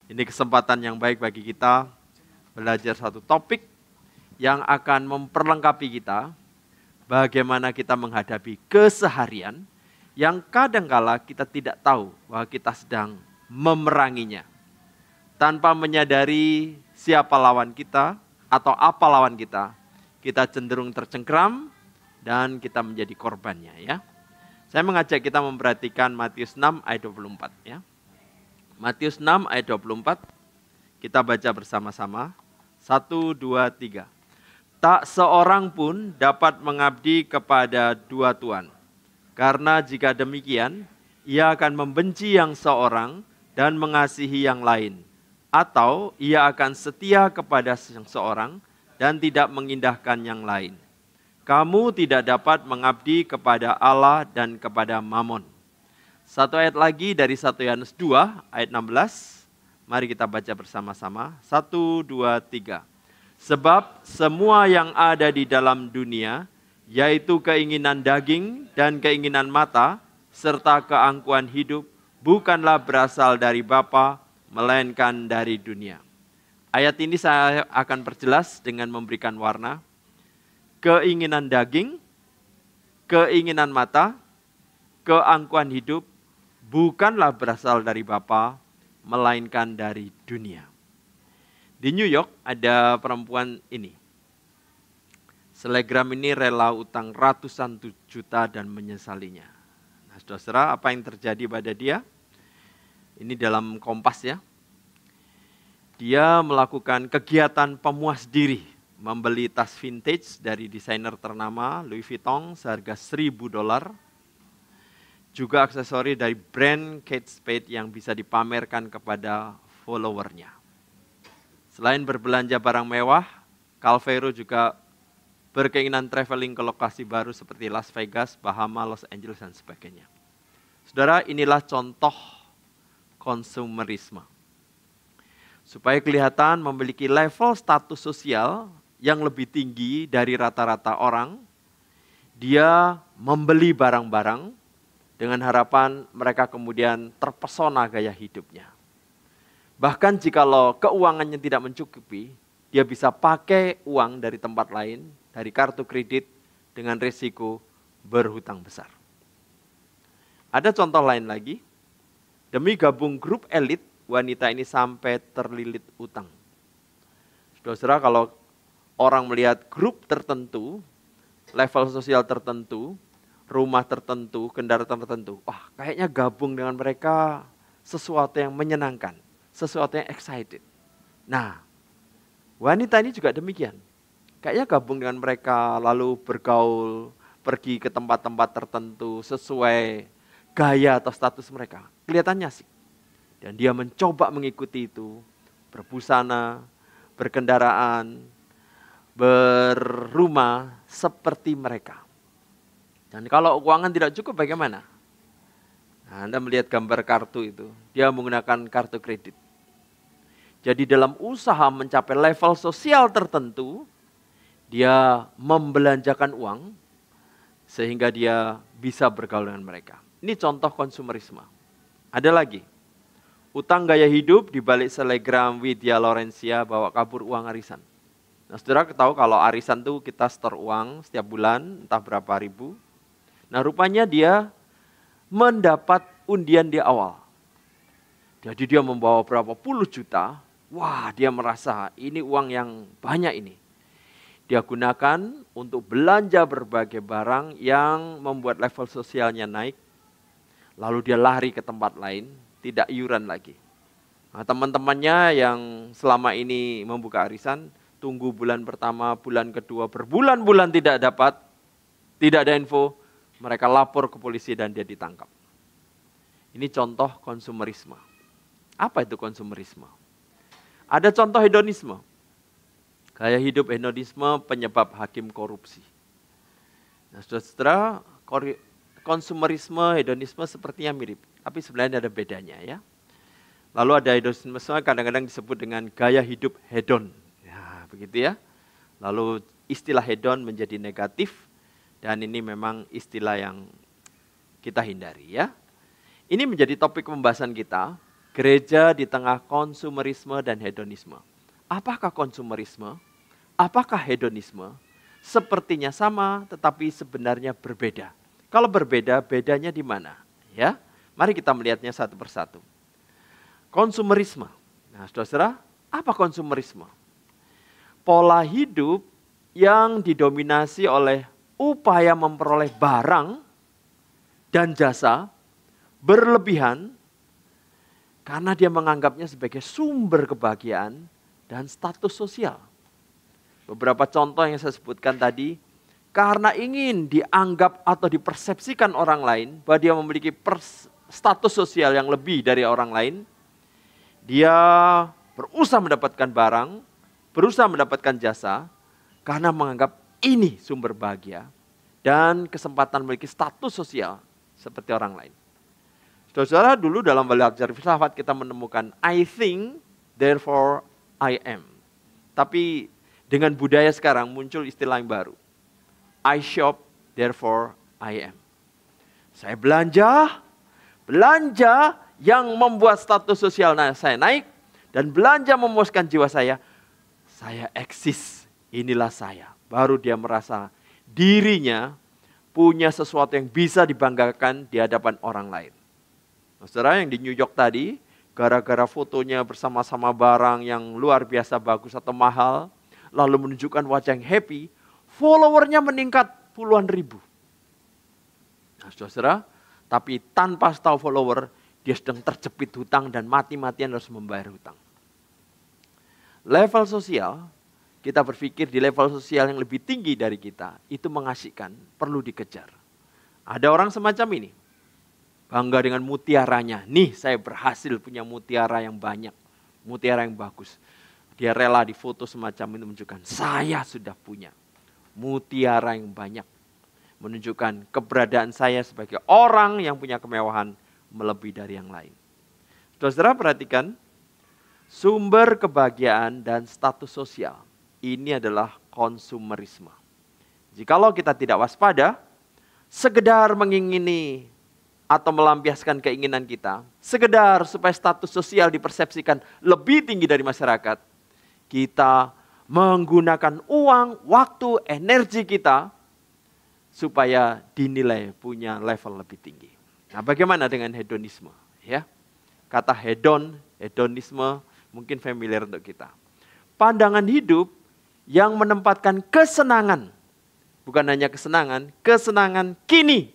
Ini kesempatan yang baik bagi kita belajar satu topik yang akan memperlengkapi kita bagaimana kita menghadapi keseharian yang kadangkala kita tidak tahu bahwa kita sedang memeranginya. Tanpa menyadari siapa lawan kita atau apa lawan kita, kita cenderung tercengkram dan kita menjadi korbannya ya. Saya mengajak kita memperhatikan Matius 6 ayat 24 ya. Matius 6 ayat 24, kita baca bersama-sama. 1, 2, 3. Tak seorang pun dapat mengabdi kepada dua tuan. Karena jika demikian, ia akan membenci yang seorang dan mengasihi yang lain. Atau ia akan setia kepada yang seorang dan tidak mengindahkan yang lain. Kamu tidak dapat mengabdi kepada Allah dan kepada Mamon. Satu ayat lagi dari 1 Yohanes 2 ayat 16. Mari kita baca bersama-sama. 1, 2, 3. Sebab semua yang ada di dalam dunia, yaitu keinginan daging dan keinginan mata, serta keangkuhan hidup, bukanlah berasal dari Bapa, melainkan dari dunia. Ayat ini saya akan perjelas dengan memberikan warna. Keinginan daging, keinginan mata, keangkuhan hidup, bukanlah berasal dari Bapa, melainkan dari dunia. Di New York ada perempuan ini. Selegram ini rela utang ratusan juta dan menyesalinya. Nah, saudara, apa yang terjadi pada dia? Ini dalam Kompas ya. Dia melakukan kegiatan pemuas diri, membeli tas vintage dari desainer ternama Louis Vuitton seharga $1.000. Juga aksesori dari brand Kate Spade yang bisa dipamerkan kepada followernya. Selain berbelanja barang mewah, Calvero juga berkeinginan traveling ke lokasi baru seperti Las Vegas, Bahama, Los Angeles, dan sebagainya. Saudara, inilah contoh konsumerisme. Supaya kelihatan memiliki level status sosial yang lebih tinggi dari rata-rata orang, dia membeli barang-barang dengan harapan mereka kemudian terpesona gaya hidupnya. Bahkan jikalau keuangannya tidak mencukupi, dia bisa pakai uang dari tempat lain, dari kartu kredit dengan risiko berhutang besar. Ada contoh lain lagi, demi gabung grup elit, wanita ini sampai terlilit utang. Saudara, kalau orang melihat grup tertentu, level sosial tertentu, rumah tertentu, kendaraan tertentu. Wah, kayaknya gabung dengan mereka sesuatu yang menyenangkan, sesuatu yang excited. Nah, wanita ini juga demikian. Kayaknya gabung dengan mereka, lalu bergaul, pergi ke tempat-tempat tertentu sesuai gaya atau status mereka. Kelihatannya asik. Dan dia mencoba mengikuti itu, berbusana, berkendaraan, berrumah seperti mereka. Dan kalau keuangan tidak cukup bagaimana? Nah, Anda melihat gambar kartu itu, dia menggunakan kartu kredit. Jadi dalam usaha mencapai level sosial tertentu, dia membelanjakan uang sehingga dia bisa bergaul dengan mereka. Ini contoh konsumerisme. Ada lagi, utang gaya hidup di balik selegram Widya Laurencia bawa kabur uang arisan. Nah, saudara tahu kalau arisan itu kita store uang setiap bulan, entah berapa ribu. Nah, rupanya dia mendapat undian di awal. Jadi dia membawa berapa puluh juta. Wah, dia merasa ini uang yang banyak ini. Dia gunakan untuk belanja berbagai barang yang membuat level sosialnya naik. Lalu dia lari ke tempat lain, tidak iuran lagi. Nah, teman-temannya yang selama ini membuka arisan, tunggu bulan pertama, bulan kedua, berbulan-bulan tidak dapat, tidak ada info. Mereka lapor ke polisi dan dia ditangkap. Ini contoh konsumerisme. Apa itu konsumerisme? Ada contoh hedonisme. Gaya hidup hedonisme penyebab hakim korupsi. Nah, saudara, konsumerisme, hedonisme sepertinya mirip. Tapi sebenarnya ada bedanya ya. Lalu ada hedonisme kadang-kadang disebut dengan gaya hidup hedon. Ya, begitu ya. Lalu istilah hedon menjadi negatif. Dan ini memang istilah yang kita hindari ya. Ini menjadi topik pembahasan kita. Gereja di tengah konsumerisme dan hedonisme. Apakah konsumerisme? Apakah hedonisme? Sepertinya sama, tetapi sebenarnya berbeda. Kalau berbeda, bedanya di mana? Ya, mari kita melihatnya satu persatu. Konsumerisme. Nah, saudara, apa konsumerisme? Pola hidup yang didominasi oleh upaya memperoleh barang dan jasa berlebihan karena dia menganggapnya sebagai sumber kebahagiaan dan status sosial. Beberapa contoh yang saya sebutkan tadi, karena ingin dianggap atau dipersepsikan orang lain bahwa dia memiliki status sosial yang lebih dari orang lain, dia berusaha mendapatkan barang, berusaha mendapatkan jasa, karena menganggap ini sumber bahagia dan kesempatan memiliki status sosial seperti orang lain. Saudara, dulu dalam belajar filsafat kita menemukan I think, therefore I am. Tapi dengan budaya sekarang muncul istilah yang baru. I shop, therefore I am. Saya belanja yang membuat status sosial saya naik, dan belanja memuaskan jiwa saya eksis, inilah saya. Baru dia merasa dirinya punya sesuatu yang bisa dibanggakan di hadapan orang lain. Nah, saudara, yang di New York tadi, gara-gara fotonya bersama-sama barang yang luar biasa bagus atau mahal, lalu menunjukkan wajah yang happy, followernya meningkat puluhan ribu. Nah, saudara, tapi tanpa tahu follower, dia sedang terjepit hutang dan mati-matian harus membayar hutang. Level sosial, kita berpikir di level sosial yang lebih tinggi dari kita, itu mengasihkan, perlu dikejar. Ada orang semacam ini, bangga dengan mutiaranya. Nih, saya berhasil punya mutiara yang banyak, mutiara yang bagus. Dia rela difoto semacam itu menunjukkan, saya sudah punya mutiara yang banyak. Menunjukkan keberadaan saya sebagai orang yang punya kemewahan melebihi dari yang lain. Saudara, perhatikan, sumber kebahagiaan dan status sosial. Ini adalah konsumerisme. Jikalau kita tidak waspada, sekedar mengingini atau melampiaskan keinginan kita, sekedar supaya status sosial dipersepsikan lebih tinggi dari masyarakat, kita menggunakan uang, waktu, energi kita supaya dinilai punya level lebih tinggi. Nah, bagaimana dengan hedonisme? Ya, kata hedonisme mungkin familiar untuk kita. Pandangan hidup yang menempatkan kesenangan, bukan hanya kesenangan kini,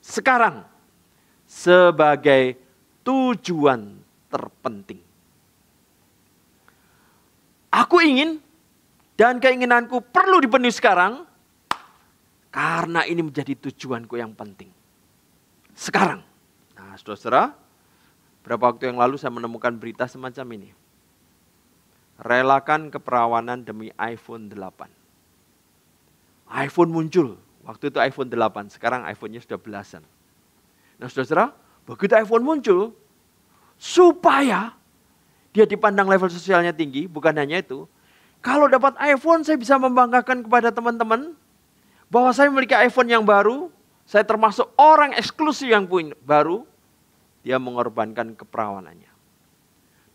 sekarang, sebagai tujuan terpenting. Aku ingin dan keinginanku perlu dipenuhi sekarang, karena ini menjadi tujuanku yang penting. Sekarang. Nah, saudara, beberapa waktu yang lalu saya menemukan berita semacam ini. Relakan keperawanan demi iPhone 8. iPhone muncul. Waktu itu iPhone 8, sekarang iPhone-nya sudah belasan. Nah, saudara, begitu iPhone muncul, supaya dia dipandang level sosialnya tinggi, bukan hanya itu. Kalau dapat iPhone, saya bisa membanggakan kepada teman-teman bahwa saya memiliki iPhone yang baru, saya termasuk orang eksklusif yang baru, dia mengorbankan keperawanannya.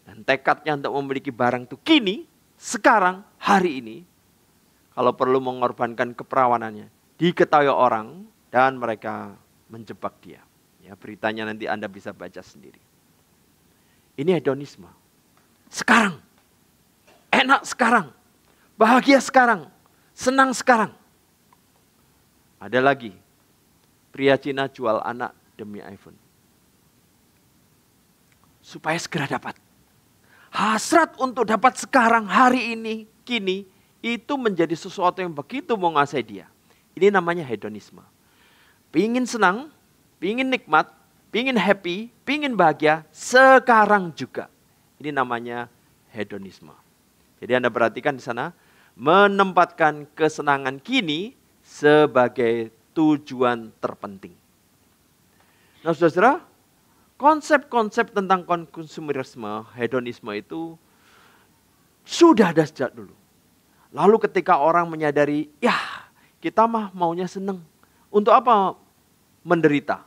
Dan tekadnya untuk memiliki barang itu kini, sekarang, hari ini, kalau perlu mengorbankan keperawanannya, diketahui orang dan mereka menjebak dia. Ya, beritanya nanti Anda bisa baca sendiri. Ini hedonisme. Sekarang, enak sekarang, bahagia sekarang, senang sekarang. Ada lagi, pria Cina jual anak demi iPhone. Supaya segera dapat. Hasrat untuk dapat sekarang, hari ini, kini, itu menjadi sesuatu yang begitu menguasai dia. Ini namanya hedonisme. Pingin senang, pingin nikmat, pingin happy, pingin bahagia, sekarang juga. Ini namanya hedonisme. Jadi Anda perhatikan di sana, menempatkan kesenangan kini sebagai tujuan terpenting. Nah, saudara, konsep-konsep tentang konsumerisme, hedonisme itu sudah ada sejak dulu. Lalu ketika orang menyadari, ya kita mah maunya senang. Untuk apa menderita?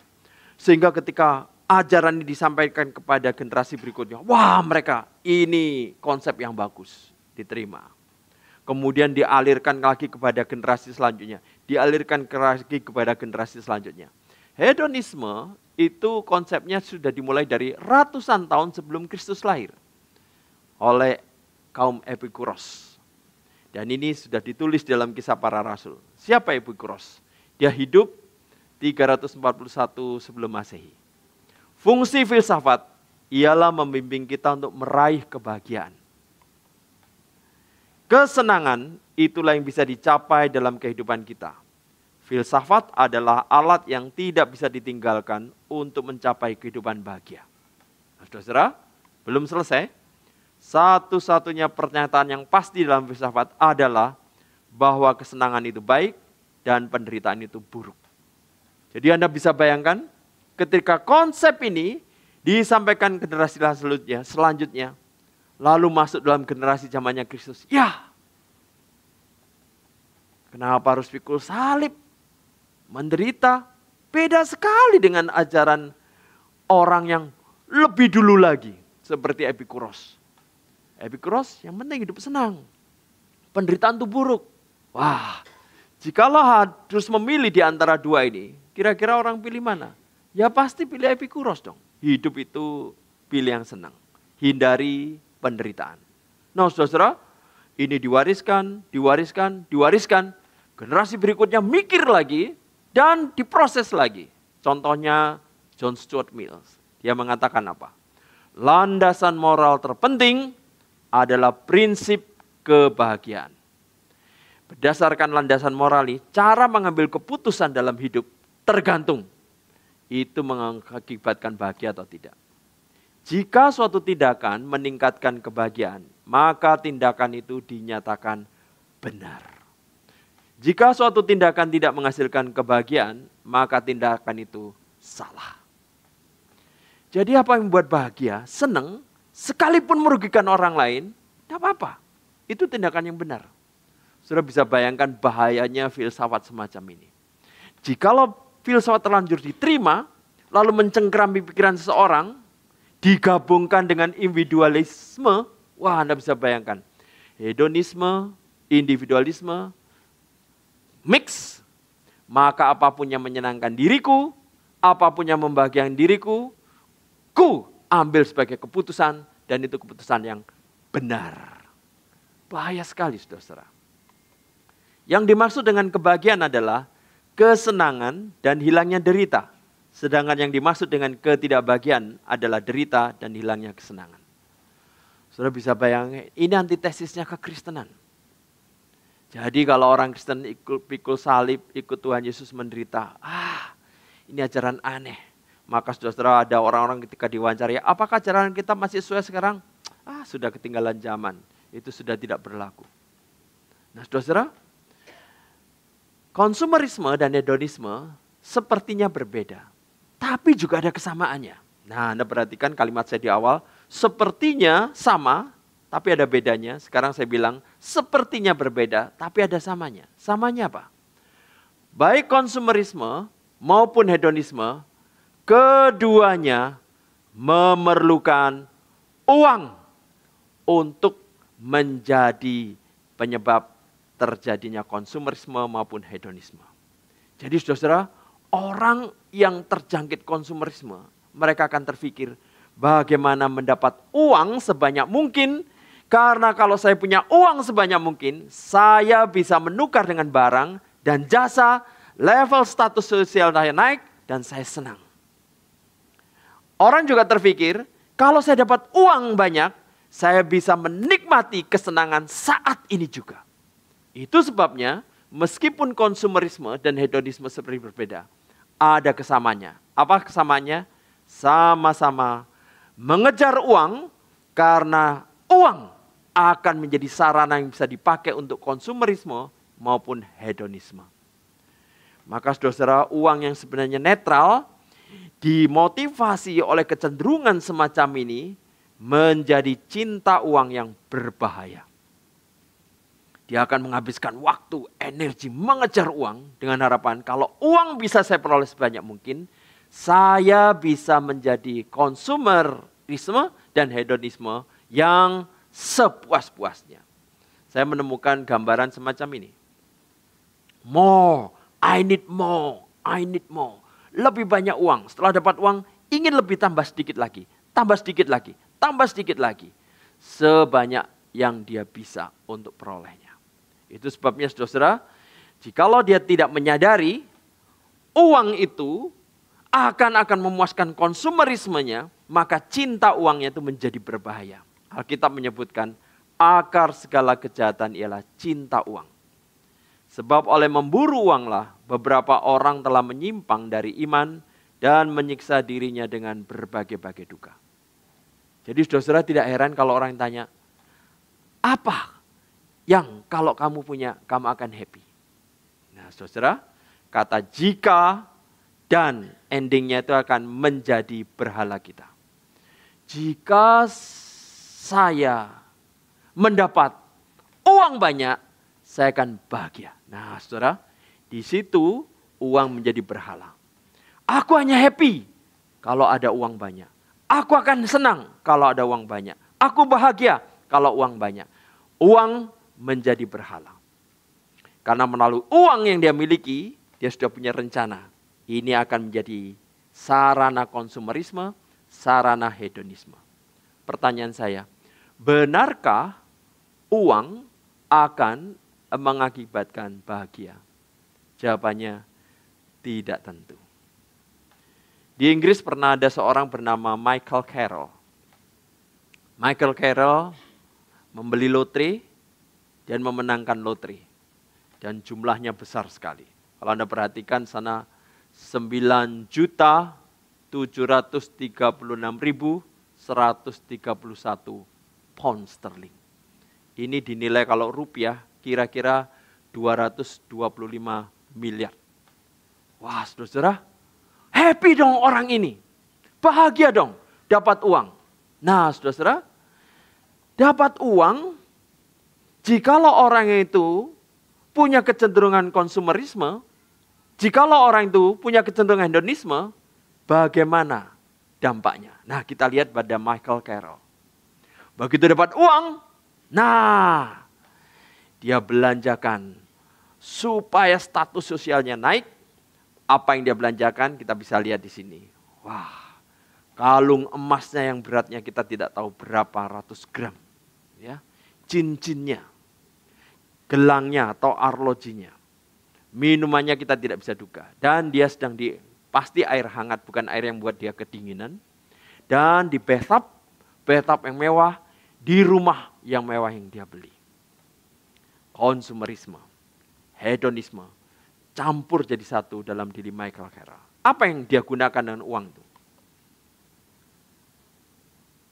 Sehingga ketika ajaran ini disampaikan kepada generasi berikutnya, wah mereka ini konsep yang bagus, diterima. Kemudian dialirkan lagi kepada generasi selanjutnya, dialirkan lagi kepada generasi selanjutnya. Hedonisme itu konsepnya sudah dimulai dari ratusan tahun sebelum Kristus lahir oleh kaum Epikuros. Dan ini sudah ditulis dalam Kisah Para Rasul. Siapa Epikuros? Dia hidup 341 sebelum Masehi. Fungsi filsafat ialah membimbing kita untuk meraih kebahagiaan. Kesenangan itulah yang bisa dicapai dalam kehidupan kita. Filsafat adalah alat yang tidak bisa ditinggalkan untuk mencapai kehidupan bahagia. Nah, saudara, belum selesai. Satu-satunya pernyataan yang pasti dalam filsafat adalah bahwa kesenangan itu baik dan penderitaan itu buruk. Jadi Anda bisa bayangkan ketika konsep ini disampaikan generasi selanjutnya, lalu masuk dalam generasi zamannya Kristus. Ya, kenapa harus pikul salib? Menderita. Beda sekali dengan ajaran orang yang lebih dulu lagi. Seperti Epikuros. Epikuros yang penting hidup senang. Penderitaan itu buruk. Wah, jikalau harus memilih di antara dua ini, kira-kira orang pilih mana? Ya pasti pilih Epikuros dong. Hidup itu pilih yang senang. Hindari penderitaan. Nah saudara, ini diwariskan. Generasi berikutnya mikir lagi dan diproses lagi. Contohnya John Stuart Mill. Dia mengatakan apa? Landasan moral terpenting adalah prinsip kebahagiaan. Berdasarkan landasan moral ini, cara mengambil keputusan dalam hidup tergantung itu mengakibatkan bahagia atau tidak. Jika suatu tindakan meningkatkan kebahagiaan, maka tindakan itu dinyatakan benar. Jika suatu tindakan tidak menghasilkan kebahagiaan, maka tindakan itu salah. Jadi apa yang membuat bahagia, senang, sekalipun merugikan orang lain, tidak apa-apa. Itu tindakan yang benar. Sudah bisa bayangkan bahayanya filsafat semacam ini. Jikalau filsafat terlanjur diterima, lalu mencengkerami pikiran seseorang, digabungkan dengan individualisme, wah Anda bisa bayangkan. Hedonisme, individualisme, mix, maka apapun yang menyenangkan diriku, apapun yang membahagiakan diriku, ku ambil sebagai keputusan, dan itu keputusan yang benar. Bahaya sekali saudara-saudara. Yang dimaksud dengan kebahagiaan adalah kesenangan dan hilangnya derita. Sedangkan yang dimaksud dengan ketidakbahagiaan adalah derita dan hilangnya kesenangan. Saudara bisa bayangkan, ini antitesisnya kekristenan. Jadi kalau orang Kristen ikut pikul salib, ikut Tuhan Yesus menderita, ini ajaran aneh. Maka saudara ada orang-orang ketika diwawancari, apakah ajaran kita masih sesuai sekarang? Sudah ketinggalan zaman, itu sudah tidak berlaku. Nah saudara, konsumerisme dan hedonisme sepertinya berbeda. Tapi juga ada kesamaannya. Nah Anda perhatikan kalimat saya di awal, sepertinya sama, tapi ada bedanya. Sekarang saya bilang, sepertinya berbeda, tapi ada samanya. Samanya apa? Baik konsumerisme maupun hedonisme, keduanya memerlukan uang untuk menjadi penyebab terjadinya konsumerisme maupun hedonisme. Jadi saudara, orang yang terjangkit konsumerisme, mereka akan terpikir bagaimana mendapat uang sebanyak mungkin. Karena kalau saya punya uang sebanyak mungkin, saya bisa menukar dengan barang dan jasa, level status sosial saya naik dan saya senang. Orang juga terpikir, kalau saya dapat uang banyak, saya bisa menikmati kesenangan saat ini juga. Itu sebabnya meskipun konsumerisme dan hedonisme seperti berbeda, ada kesamanya. Apa kesamanya? Sama-sama mengejar uang karena uang akan menjadi sarana yang bisa dipakai untuk konsumerisme maupun hedonisme. Maka saudara-saudara, uang yang sebenarnya netral dimotivasi oleh kecenderungan semacam ini menjadi cinta uang yang berbahaya. Dia akan menghabiskan waktu, energi mengejar uang dengan harapan kalau uang bisa saya peroleh sebanyak mungkin, Saya bisa menjadi konsumerisme dan hedonisme yang sepuas-puasnya. Saya menemukan gambaran semacam ini. More, I need more, I need more. Lebih banyak uang. Setelah dapat uang, ingin lebih tambah sedikit lagi. Tambah sedikit lagi, tambah sedikit lagi. Sebanyak yang dia bisa untuk perolehnya. Itu sebabnya saudara, jikalau dia tidak menyadari, uang itu akan memuaskan konsumerismenya, maka cinta uangnya itu menjadi berbahaya. Alkitab menyebutkan, akar segala kejahatan ialah cinta uang. Sebab oleh memburu uanglah beberapa orang telah menyimpang dari iman dan menyiksa dirinya dengan berbagai-bagai duka. Jadi saudara tidak heran kalau orang tanya, apa yang kalau kamu punya kamu akan happy? Nah saudara, kata jika dan endingnya itu akan menjadi berhala kita. Jika saya mendapat uang banyak, saya akan bahagia. Nah saudara, di situ uang menjadi berhala. Aku hanya happy kalau ada uang banyak. Aku akan senang kalau ada uang banyak. Aku bahagia kalau uang banyak. Uang menjadi berhala. Karena melalui uang yang dia miliki, dia sudah punya rencana. Ini akan menjadi sarana konsumerisme, sarana hedonisme. Pertanyaan saya, benarkah uang akan mengakibatkan bahagia? Jawabannya tidak tentu. Di Inggris pernah ada seorang bernama Michael Carroll. Michael Carroll membeli lotre dan memenangkan lotre. Dan jumlahnya besar sekali. Kalau Anda perhatikan sana 9.736.131 pound sterling. Ini dinilai kalau rupiah kira-kira 225 miliar. Wah saudara, happy dong orang ini. Bahagia dong dapat uang. Nah saudara, dapat uang, jikalau orang itu punya kecenderungan konsumerisme, jikalau orang itu punya kecenderungan hedonisme, bagaimana dampaknya? Nah kita lihat pada Michael Carroll. Begitu dapat uang, nah dia belanjakan supaya status sosialnya naik. Apa yang dia belanjakan kita bisa lihat di sini. Wah, kalung emasnya yang beratnya kita tidak tahu berapa ratus gram. Ya, cincinnya, gelangnya atau arlojinya. Minumannya kita tidak bisa duga. Dan dia sedang pasti air hangat, bukan air yang buat dia kedinginan. Dan di bathtub yang mewah, di rumah yang mewah yang dia beli. Konsumerisme, hedonisme, campur jadi satu dalam diri Michael Carroll. Apa yang dia gunakan dengan uang itu?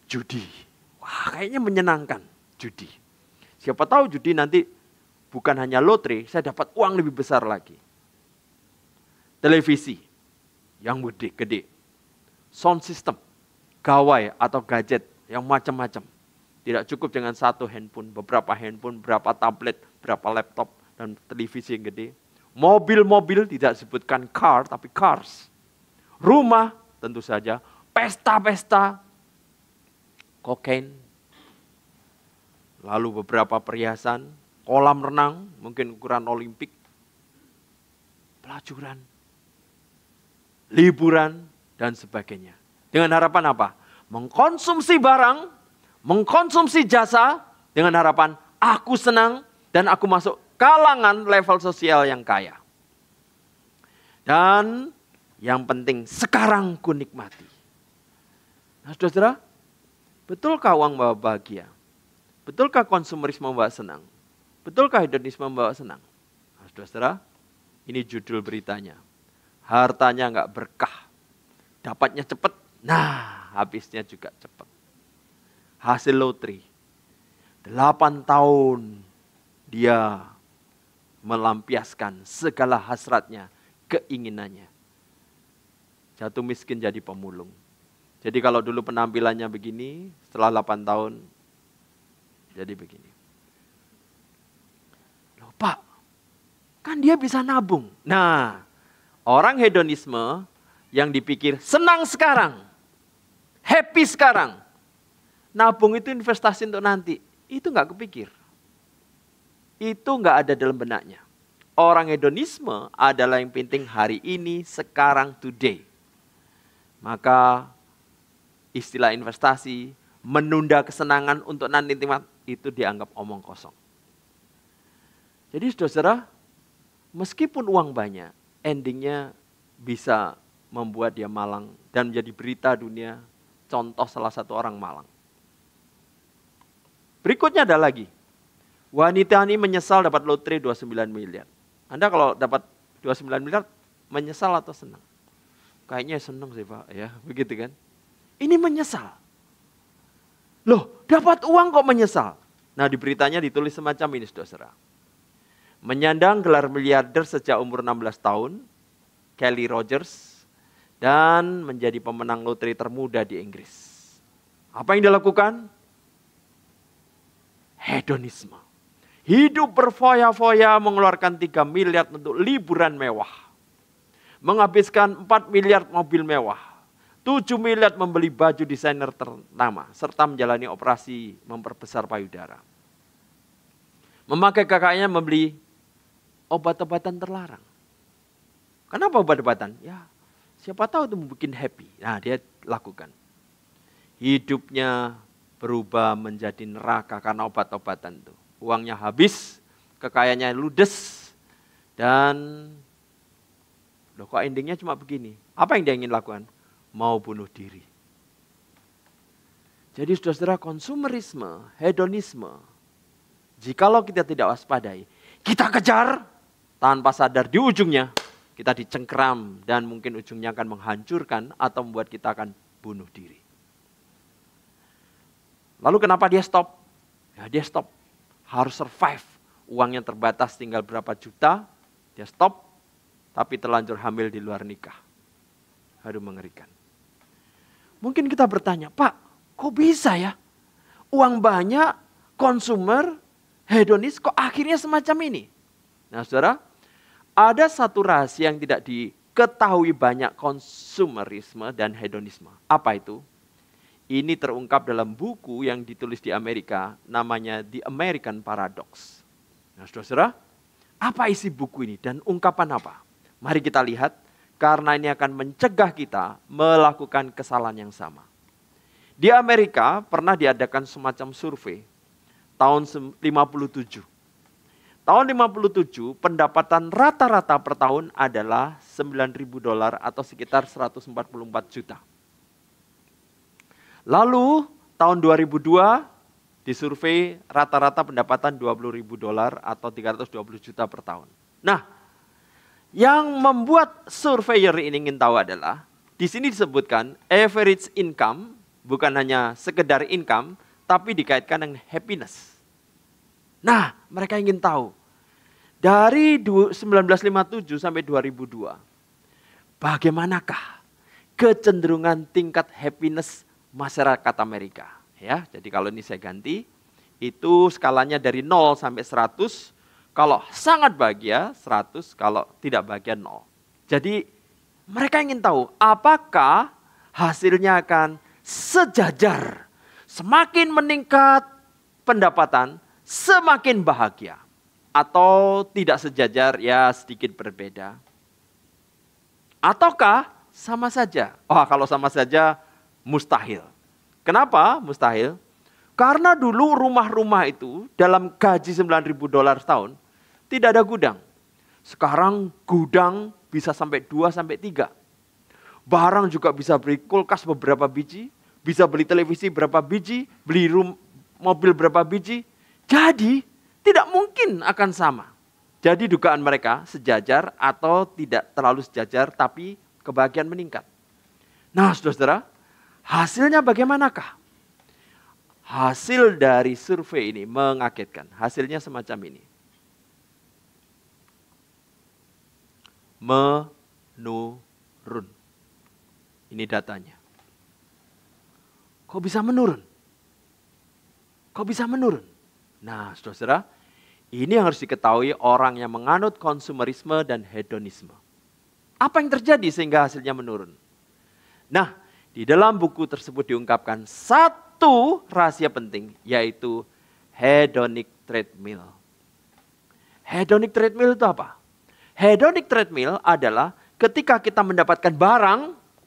Judi. Wah, kayaknya menyenangkan judi. Siapa tahu judi nanti bukan hanya lotre, saya dapat uang lebih besar lagi. Televisi yang gede. Sound system, gawai atau gadget yang macam-macam. Tidak cukup dengan satu handphone, beberapa handphone, berapa tablet, berapa laptop, dan televisi yang gede. Mobil-mobil tidak disebutkan car, tapi cars. Rumah tentu saja, pesta-pesta, kokain, lalu beberapa perhiasan, kolam renang, mungkin ukuran olimpik, pelacuran, liburan, dan sebagainya. Dengan harapan apa? Mengkonsumsi barang, mengkonsumsi jasa, dengan harapan aku senang dan aku masuk kalangan level sosial yang kaya. Dan yang penting sekarang ku nikmati. Nah saudara, betulkah uang membawa bahagia? Betulkah konsumerisme membawa senang? Betulkah hedonisme membawa senang? Nah saudara, ini judul beritanya. Hartanya enggak berkah. Dapatnya cepat, nah habisnya juga cepat. Hasil lotre. 8 tahun dia melampiaskan segala hasratnya, keinginannya. Jatuh miskin jadi pemulung. Jadi kalau dulu penampilannya begini, setelah 8 tahun jadi begini. Loh Pak, kan dia bisa nabung. Nah, orang hedonisme Yang dipikir senang sekarang, happy sekarang. Nabung itu investasi untuk nanti. Itu nggak kepikir. Itu nggak ada dalam benaknya. Orang hedonisme adalah yang penting hari ini, sekarang, today. Maka istilah investasi, menunda kesenangan untuk nanti itu dianggap omong kosong. Jadi saudara, meskipun uang banyak, endingnya bisa membuat dia malang dan menjadi berita dunia, contoh salah satu orang malang. Berikutnya ada lagi, wanita ini menyesal dapat lotre 29 miliar. Anda kalau dapat 29 miliar, menyesal atau senang? Kayaknya senang sih Pak, ya begitu kan. Ini menyesal. Loh, dapat uang kok menyesal? Nah di beritanya ditulis semacam ini saudara. Menyandang gelar miliarder sejak umur 16 tahun, Kelly Rogers, dan menjadi pemenang lotre termuda di Inggris. Apa yang dia lakukan? Hedonisme. Hidup berfoya-foya mengeluarkan 3 miliar untuk liburan mewah. Menghabiskan 4 miliar mobil mewah. 7 miliar membeli baju desainer ternama. Serta menjalani operasi memperbesar payudara. Memakai kakaknya membeli obat-obatan terlarang. Kenapa obat-obatan? Ya, siapa tahu itu membuat happy. Nah, dia lakukan. Hidupnya berubah menjadi neraka karena obat-obatan itu. Uangnya habis, kekayaannya ludes, dan loh kok endingnya cuma begini. Apa yang dia ingin lakukan? Mau bunuh diri. Jadi saudara-saudara, konsumerisme, hedonisme, jikalau kita tidak waspadai, kita kejar, tanpa sadar di ujungnya, kita dicengkeram dan mungkin ujungnya akan menghancurkan atau membuat kita akan bunuh diri. Lalu kenapa dia stop? Ya dia stop. Harus survive. Uangnya terbatas tinggal berapa juta. Dia stop. Tapi terlanjur hamil di luar nikah. Aduh mengerikan. Mungkin kita bertanya, Pak kok bisa ya? Uang banyak, konsumer, hedonis kok akhirnya semacam ini? Nah saudara, ada satu rahasia yang tidak diketahui banyak konsumerisme dan hedonisme. Apa itu? Ini terungkap dalam buku yang ditulis di Amerika, namanya The American Paradox. Nah saudara, apa isi buku ini dan ungkapan apa? Mari kita lihat, karena ini akan mencegah kita melakukan kesalahan yang sama. Di Amerika pernah diadakan semacam survei, tahun 57. Tahun 57 pendapatan rata-rata per tahun adalah $9.000 atau sekitar 144 juta. Lalu tahun 2002 disurvei rata-rata pendapatan $20.000 atau 320 juta per tahun. Nah, yang membuat surveyor ini ingin tahu adalah di sini disebutkan average income, bukan hanya sekedar income, tapi dikaitkan dengan happiness. Nah, mereka ingin tahu dari 1957 sampai 2002, bagaimanakah kecenderungan tingkat happiness masyarakat Amerika? Ya, jadi kalau ini saya ganti, itu skalanya dari 0 sampai 100. Kalau sangat bahagia 100, kalau tidak bahagia 0. Jadi mereka ingin tahu apakah hasilnya akan sejajar. Semakin meningkat pendapatan, semakin bahagia. Atau tidak sejajar, ya sedikit berbeda. Ataukah sama saja? Oh, kalau sama saja mustahil. Kenapa mustahil? Karena dulu rumah-rumah itu dalam gaji $9.000 setahun tidak ada gudang. Sekarang gudang bisa sampai 2 sampai 3. Barang juga bisa beli kulkas beberapa biji, bisa beli televisi berapa biji, beli mobil berapa biji. Jadi tidak mungkin akan sama. Jadi dugaan mereka sejajar atau tidak terlalu sejajar tapi kebahagiaan meningkat. Nah saudara-saudara, hasilnya bagaimanakah? Hasil dari survei ini mengagetkan. Hasilnya semacam ini. Menurun. Ini datanya. Kok bisa menurun? Kok bisa menurun? Nah, saudara-saudara, ini yang harus diketahui orang yang menganut konsumerisme dan hedonisme. Apa yang terjadi sehingga hasilnya menurun? Nah, di dalam buku tersebut diungkapkan satu rahasia penting, yaitu hedonic treadmill. Hedonic treadmill itu apa? Hedonic treadmill adalah ketika kita mendapatkan barang,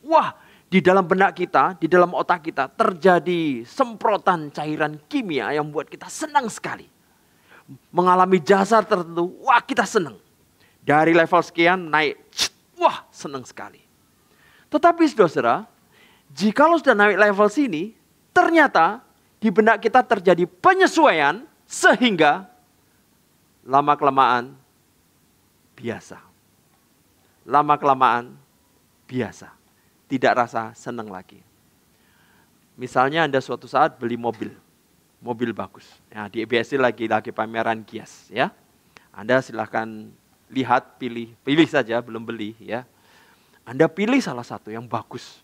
wah, di dalam benak kita, di dalam otak kita terjadi semprotan cairan kimia yang membuat kita senang sekali. Mengalami jasa tertentu, wah kita senang. Dari level sekian naik, wah senang sekali. Tetapi saudara, jikalau sudah naik level sini, ternyata di benak kita terjadi penyesuaian sehingga lama-kelamaan biasa. Lama-kelamaan biasa. Tidak rasa senang lagi. Misalnya Anda suatu saat beli mobil bagus. Ya, di EBSD lagi pameran Gias, ya. Anda silahkan lihat, pilih saja, belum beli, ya. Anda pilih salah satu yang bagus.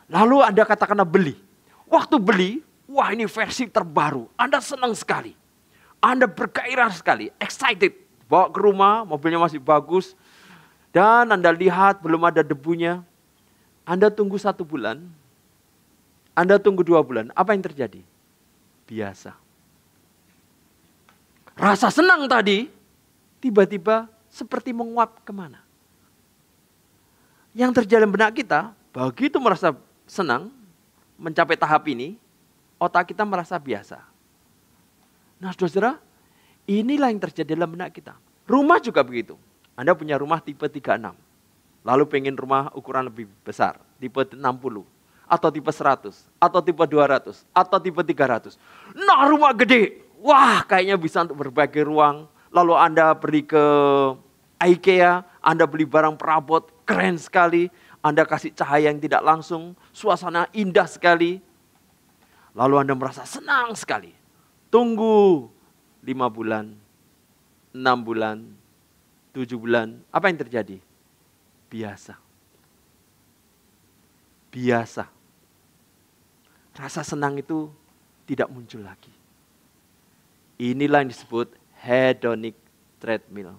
Lalu Anda katakanlah beli. Waktu beli, wah ini versi terbaru. Anda senang sekali. Anda bergairah sekali, excited. Bawa ke rumah, mobilnya masih bagus. Dan Anda lihat belum ada debunya. Anda tunggu 1 bulan. Anda tunggu 2 bulan. Apa yang terjadi? Biasa. Rasa senang tadi, tiba-tiba seperti menguap kemana. Yang terjadi dalam benak kita, begitu merasa senang, mencapai tahap ini, otak kita merasa biasa. Nah saudara, inilah yang terjadi dalam benak kita. Rumah juga begitu. Anda punya rumah tipe 36. Lalu pengen rumah ukuran lebih besar, tipe 60. Atau tipe 100, atau tipe 200, atau tipe 300. Nah rumah gede, wah kayaknya bisa untuk berbagai ruang. Lalu Anda pergi ke IKEA, Anda beli barang perabot, keren sekali. Anda kasih cahaya yang tidak langsung, suasana indah sekali. Lalu Anda merasa senang sekali. Tunggu 5 bulan, 6 bulan, 7 bulan. Apa yang terjadi? Biasa. Biasa. Rasa senang itu tidak muncul lagi. Inilah yang disebut hedonic treadmill.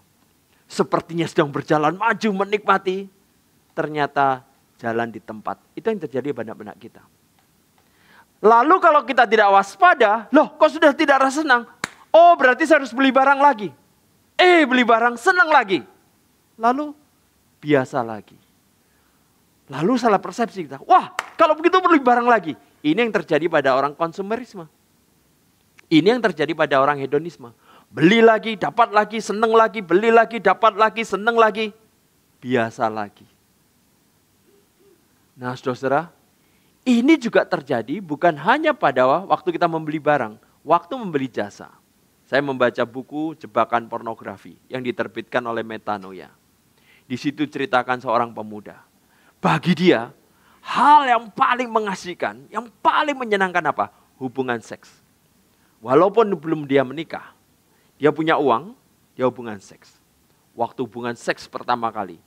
Sepertinya sedang berjalan maju menikmati, ternyata jalan di tempat. Itu yang terjadi pada benak kita. Lalu kalau kita tidak waspada, loh kok sudah tidak rasa senang? Oh berarti saya harus beli barang lagi. Beli barang senang lagi. Lalu biasa lagi. Lalu salah persepsi kita. Wah kalau begitu beli barang lagi. Ini yang terjadi pada orang konsumerisme. Ini yang terjadi pada orang hedonisme. Beli lagi, dapat lagi, senang lagi, beli lagi, dapat lagi, senang lagi. Biasa lagi. Nah saudara, ini juga terjadi bukan hanya pada waktu kita membeli barang, waktu membeli jasa. Saya membaca buku Jebakan Pornografi yang diterbitkan oleh Metanoia. Di situ ceritakan seorang pemuda. Bagi dia, hal yang paling mengasihkan, yang paling menyenangkan apa? Hubungan seks. Walaupun belum dia menikah, dia punya uang, dia hubungan seks. Waktu hubungan seks pertama kali,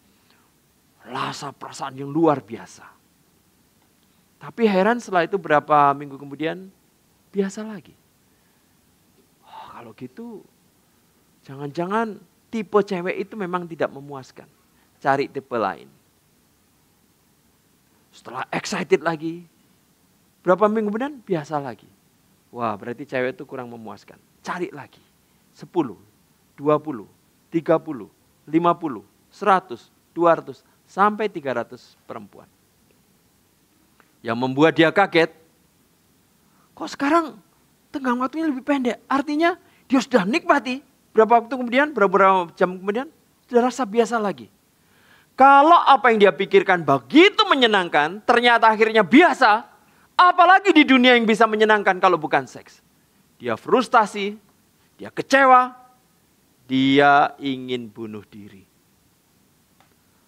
rasa perasaan yang luar biasa. Tapi heran setelah itu berapa minggu kemudian, biasa lagi. Oh, kalau gitu, jangan-jangan tipe cewek itu memang tidak memuaskan. Cari tipe lain. Setelah excited lagi, berapa minggu kemudian biasa lagi. Wah berarti cewek itu kurang memuaskan. Cari lagi. 10, 20, 30, 50, 100, 200, sampai 300 perempuan. Yang membuat dia kaget, kok sekarang tenggang waktunya lebih pendek. Artinya dia sudah nikmati. Berapa waktu kemudian, berapa jam kemudian, sudah rasa biasa lagi. Kalau apa yang dia pikirkan begitu menyenangkan, ternyata akhirnya biasa, apalagi di dunia yang bisa menyenangkan kalau bukan seks. Dia frustasi, dia kecewa, dia ingin bunuh diri.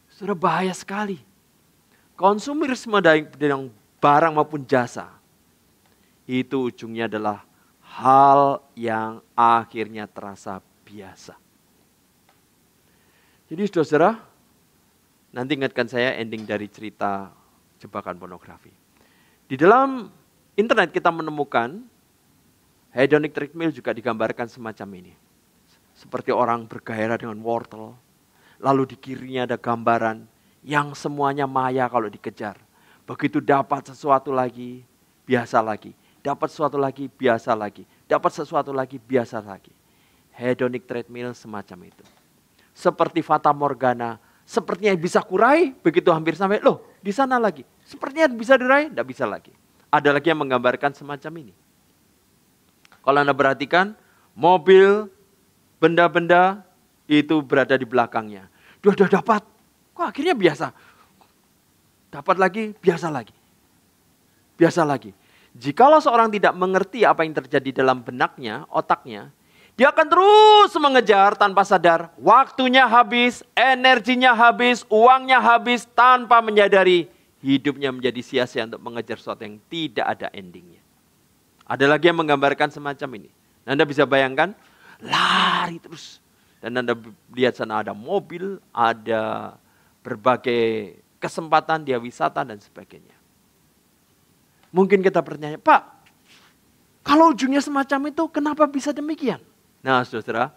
Sudah bahaya sekali. Konsumerisme dari barang maupun jasa, itu ujungnya adalah hal yang akhirnya terasa biasa. Jadi saudara, nanti ingatkan saya ending dari cerita Jebakan Pornografi. Di dalam internet kita menemukan hedonic treadmill juga digambarkan semacam ini. Seperti orang bergairah dengan wortel. Lalu di kirinya ada gambaran yang semuanya maya kalau dikejar. Begitu dapat sesuatu lagi, biasa lagi. Dapat sesuatu lagi, biasa lagi. Dapat sesuatu lagi, biasa lagi. Hedonic treadmill semacam itu. Seperti fata morgana, sepertinya bisa kurai, begitu hampir sampai, loh di sana lagi. Sepertinya bisa diraih, tidak bisa lagi. Ada lagi yang menggambarkan semacam ini. Kalau Anda perhatikan, mobil, benda-benda itu berada di belakangnya. Dia sudah dapat, kok akhirnya biasa. Dapat lagi, biasa lagi. Biasa lagi. Jikalau seorang tidak mengerti apa yang terjadi dalam benaknya, otaknya, dia akan terus mengejar tanpa sadar. Waktunya habis, energinya habis, uangnya habis tanpa menyadari hidupnya menjadi sia-sia untuk mengejar sesuatu yang tidak ada endingnya. Ada lagi yang menggambarkan semacam ini. Anda bisa bayangkan, lari terus. Dan Anda lihat sana ada mobil, ada berbagai kesempatan, dia wisata dan sebagainya. Mungkin kita bertanya, Pak, kalau ujungnya semacam itu, kenapa bisa demikian? Nah, saudara,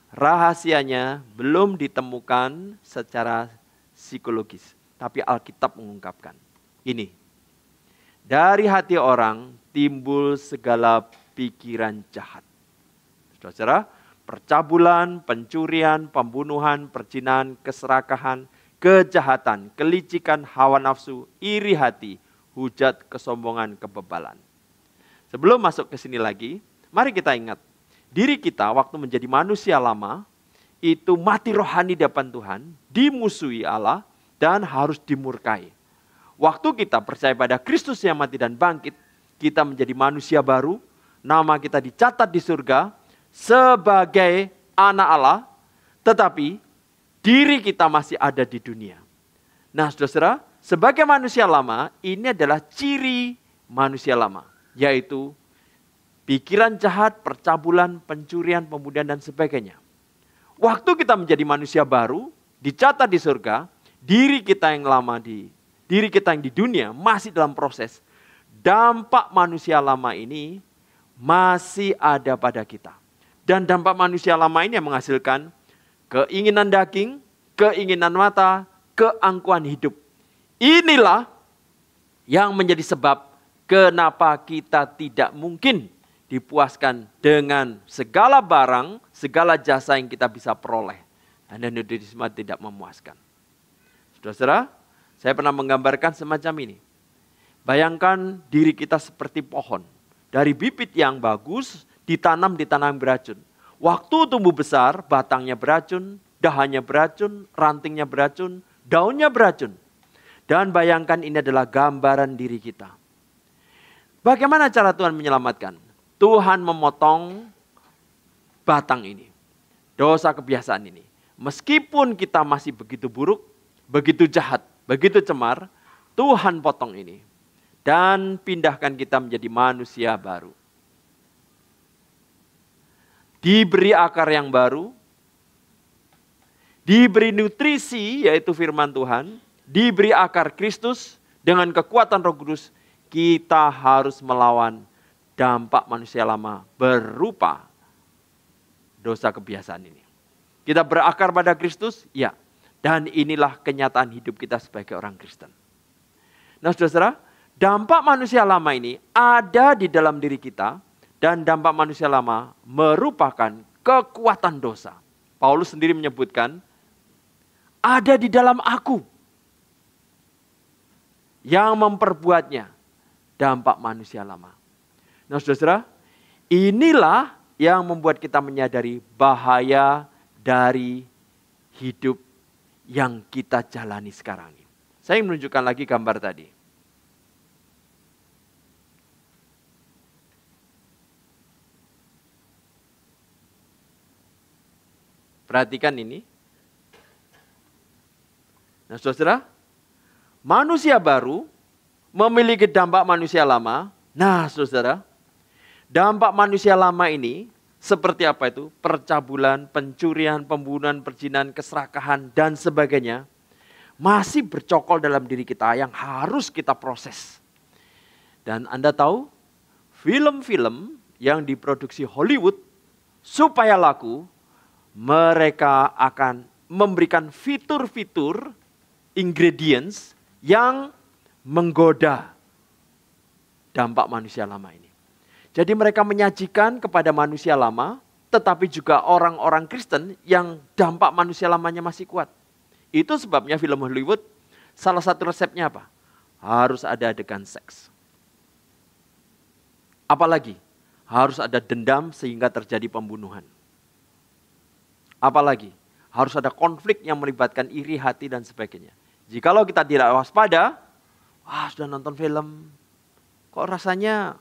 rahasianya belum ditemukan secara psikologis. Tapi Alkitab mengungkapkan. Ini, dari hati orang timbul segala pikiran jahat. Saudara, percabulan, pencurian, pembunuhan, perzinahan, keserakahan, kejahatan, kelicikan, hawa nafsu, iri hati, hujat, kesombongan, kebebalan. Sebelum masuk ke sini lagi, mari kita ingat. Diri kita waktu menjadi manusia lama, itu mati rohani di depan Tuhan, dimusuhi Allah, dan harus dimurkai. Waktu kita percaya pada Kristus yang mati dan bangkit, kita menjadi manusia baru, nama kita dicatat di surga, sebagai anak Allah, tetapi diri kita masih ada di dunia. Nah saudara, sebagai manusia lama, ini adalah ciri manusia lama, yaitu pikiran jahat, percabulan, pencurian, pembunuhan, dan sebagainya. Waktu kita menjadi manusia baru, dicatat di surga, diri kita yang di dunia masih dalam proses. Dampak manusia lama ini masih ada pada kita. Dan dampak manusia lama ini yang menghasilkan keinginan daging, keinginan mata, keangkuhan hidup. Inilah yang menjadi sebab kenapa kita tidak mungkin dipuaskan dengan segala barang, segala jasa yang kita bisa peroleh. Dan hedonisme tidak memuaskan. Saudara, saya pernah menggambarkan semacam ini. Bayangkan diri kita seperti pohon. Dari bibit yang bagus, ditanam di tanah yang beracun. Waktu tumbuh besar, batangnya beracun, dahannya beracun, rantingnya beracun, daunnya beracun. Dan bayangkan ini adalah gambaran diri kita. Bagaimana cara Tuhan menyelamatkan? Tuhan memotong batang ini. Dosa kebiasaan ini. Meskipun kita masih begitu buruk, begitu jahat, begitu cemar, Tuhan potong ini. Dan pindahkan kita menjadi manusia baru. Diberi akar yang baru, diberi nutrisi yaitu firman Tuhan, diberi akar Kristus dengan kekuatan Roh Kudus, kita harus melawan dampak manusia lama berupa dosa kebiasaan ini. Kita berakar pada Kristus, ya. Dan inilah kenyataan hidup kita sebagai orang Kristen. Nah saudara, dampak manusia lama ini ada di dalam diri kita. Dan dampak manusia lama merupakan kekuatan dosa. Paulus sendiri menyebutkan, ada di dalam aku yang memperbuatnya, dampak manusia lama. Nah saudara, inilah yang membuat kita menyadari bahaya dari hidup yang kita jalani sekarang ini. Saya menunjukkan lagi gambar tadi. Perhatikan ini. Nah saudara, manusia baru memiliki dampak manusia lama. Nah saudara, dampak manusia lama ini seperti apa itu? Percabulan, pencurian, pembunuhan, perzinahan, keserakahan, dan sebagainya. Masih bercokol dalam diri kita yang harus kita proses. Dan Anda tahu, film-film yang diproduksi Hollywood supaya laku, mereka akan memberikan fitur-fitur ingredients yang menggoda dampak manusia lama ini. Jadi mereka menyajikan kepada manusia lama, tetapi juga orang-orang Kristen yang dampak manusia lamanya masih kuat. Itu sebabnya film Hollywood, salah satu resepnya apa? Harus ada adegan seks. Apalagi? Harus ada dendam sehingga terjadi pembunuhan. Apalagi? Harus ada konflik yang melibatkan iri hati dan sebagainya. Jikalau kita tidak waspada, sudah nonton film, kok rasanya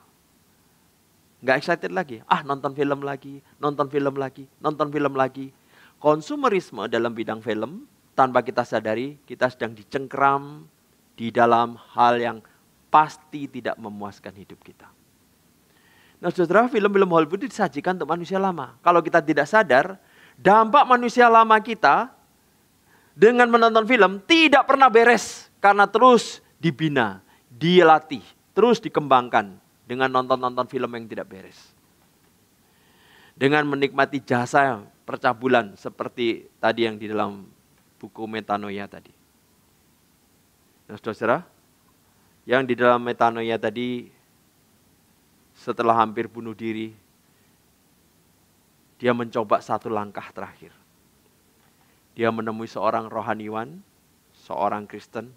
nggak excited lagi. Nonton film lagi, nonton film lagi, nonton film lagi. Konsumerisme dalam bidang film, tanpa kita sadari, kita sedang dicengkram di dalam hal yang pasti tidak memuaskan hidup kita. Nah saudara, film-film Hollywood disajikan untuk manusia lama. Kalau kita tidak sadar, dampak manusia lama kita dengan menonton film tidak pernah beres. Karena terus dibina, dilatih, terus dikembangkan dengan nonton-nonton film yang tidak beres. Dengan menikmati jasa percabulan seperti tadi yang di dalam buku Metanoia tadi. Nah saudara, yang di dalam Metanoia tadi, setelah hampir bunuh diri, dia mencoba satu langkah terakhir. Dia menemui seorang rohaniwan, seorang Kristen.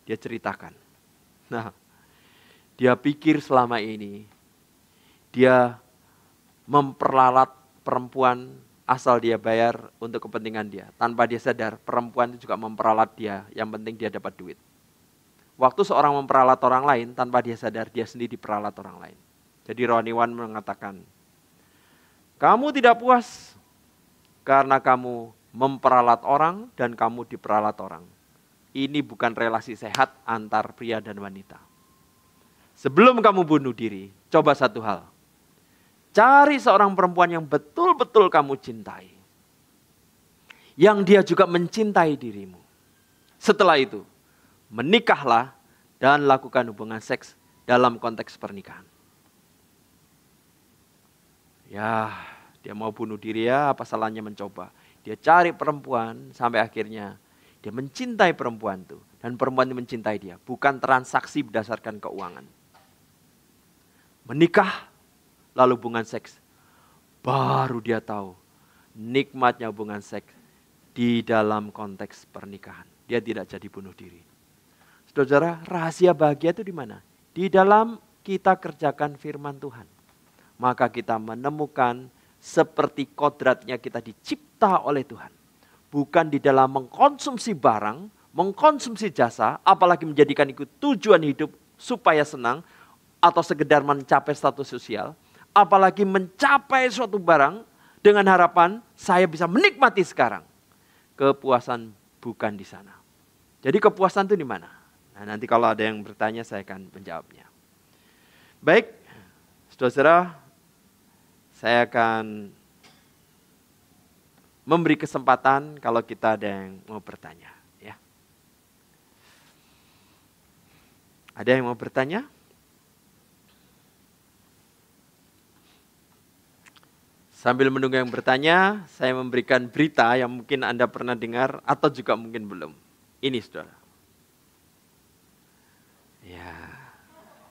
Dia ceritakan. Nah, dia pikir selama ini, dia memperalat perempuan asal dia bayar untuk kepentingan dia. Tanpa dia sadar, perempuan itu juga memperalat dia, yang penting dia dapat duit. Waktu seorang memperalat orang lain, tanpa dia sadar, dia sendiri diperalat orang lain. Jadi rohaniwan mengatakan, kamu tidak puas karena kamu memperalat orang dan kamu diperalat orang. Ini bukan relasi sehat antar pria dan wanita. Sebelum kamu bunuh diri, coba satu hal. Cari seorang perempuan yang betul-betul kamu cintai. Yang dia juga mencintai dirimu. Setelah itu, menikahlah dan lakukan hubungan seks dalam konteks pernikahan. Ya, dia mau bunuh diri ya, apa salahnya mencoba. Dia cari perempuan sampai akhirnya dia mencintai perempuan itu. Dan perempuan itu mencintai dia. Bukan transaksi berdasarkan keuangan. Menikah, lalu hubungan seks. Baru dia tahu nikmatnya hubungan seks di dalam konteks pernikahan. Dia tidak jadi bunuh diri. Saudara, rahasia bahagia itu di mana? Di dalam kita kerjakan firman Tuhan. Maka kita menemukan seperti kodratnya kita dicipta oleh Tuhan. Bukan di dalam mengkonsumsi barang, mengkonsumsi jasa, apalagi menjadikan itu tujuan hidup supaya senang, atau sekedar mencapai status sosial, apalagi mencapai suatu barang dengan harapan saya bisa menikmati sekarang. Kepuasan bukan di sana. Jadi kepuasan itu di mana? Nah, nanti kalau ada yang bertanya saya akan menjawabnya. Baik, saudara, saya akan memberi kesempatan kalau kita ada yang mau bertanya. Ya. Ada yang mau bertanya? Sambil menunggu yang bertanya, saya memberikan berita yang mungkin Anda pernah dengar atau juga mungkin belum. Ini saudara. Ya,